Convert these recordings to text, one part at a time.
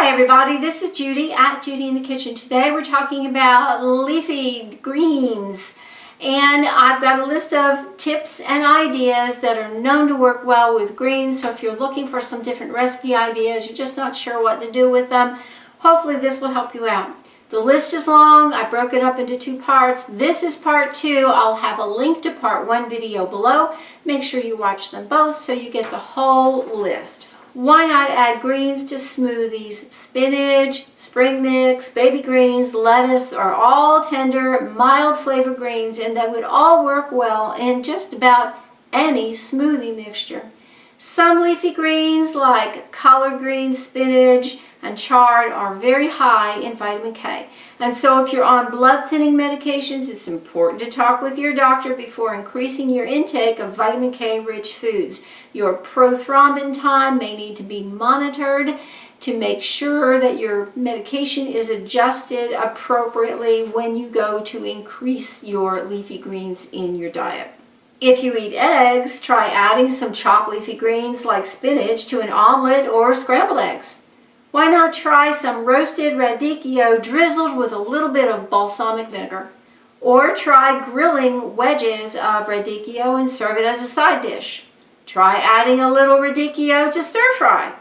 Hi everybody, this is Judy at Judy in the Kitchen. Today we're talking about leafy greens, and I've got a list of tips and ideas that are known to work well with greens. So if you're looking for some different recipe ideas, you're just not sure what to do with them, hopefully this will help you out. The list is long. I broke it up into two parts. This is part 2. I'll have a link to part 1 video below. Make sure you watch them both so you get the whole list. Why not add greens to smoothies? Spinach, spring mix, baby greens, lettuce are all tender, mild flavor greens, and they would all work well in just about any smoothie mixture. Some leafy greens like collard greens, spinach, and chard are very high in vitamin K. And so if you're on blood thinning medications, it's important to talk with your doctor before increasing your intake of vitamin K rich foods. Your prothrombin time may need to be monitored to make sure that your medication is adjusted appropriately when you go to increase your leafy greens in your diet. If you eat eggs, try adding some chopped leafy greens like spinach to an omelet or scrambled eggs. Why not try some roasted radicchio drizzled with a little bit of balsamic vinegar? Or try grilling wedges of radicchio and serve it as a side dish. Try adding a little radicchio to stir fry.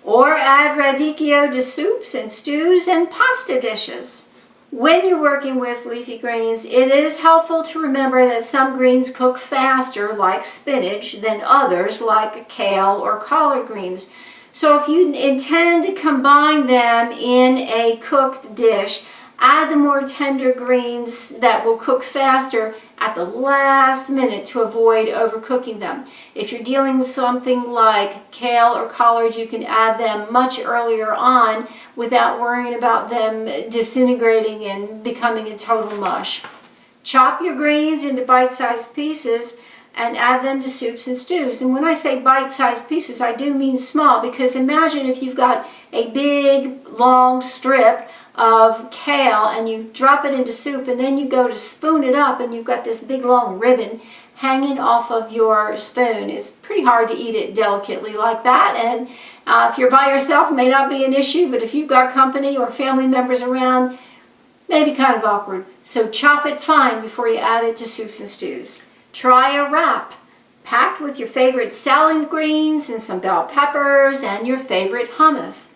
Or add radicchio to soups and stews and pasta dishes. When you're working with leafy greens, it is helpful to remember that some greens cook faster, like spinach, than others, like kale or collard greens. So if you intend to combine them in a cooked dish, add the more tender greens that will cook faster at the last minute to avoid overcooking them. If you're dealing with something like kale or collard, you can add them much earlier on without worrying about them disintegrating and becoming a total mush. Chop your greens into bite-sized pieces and add them to soups and stews. And when I say bite-sized pieces, I do mean small, because imagine if you've got a big, long strip of kale and you drop it into soup and then you go to spoon it up and you've got this big, long ribbon hanging off of your spoon. It's pretty hard to eat it delicately like that. And if you're by yourself, it may not be an issue, but if you've got company or family members around, maybe kind of awkward. So chop it fine before you add it to soups and stews. Try a wrap packed with your favorite salad greens and some bell peppers and your favorite hummus.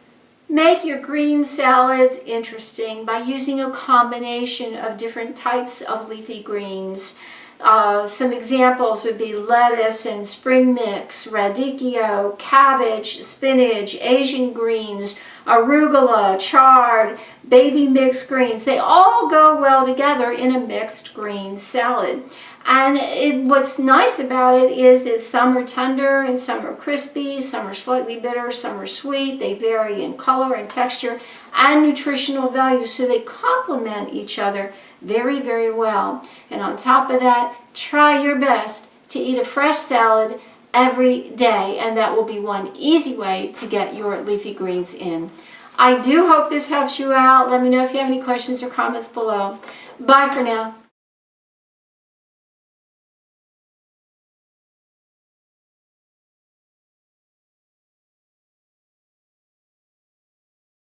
Make your green salads interesting by using a combination of different types of leafy greens. Some examples would be lettuce and spring mix, radicchio, cabbage, spinach, Asian greens, arugula, chard, baby mixed greens. They all go well together in a mixed green salad. And what's nice about it is that some are tender and some are crispy, some are slightly bitter, some are sweet. They vary in color and texture and nutritional value, so they complement each other very, very well. And on top of that, try your best to eat a fresh salad every day, and that will be one easy way to get your leafy greens in. I do hope this helps you out. Let me know if you have any questions or comments below. Bye for now.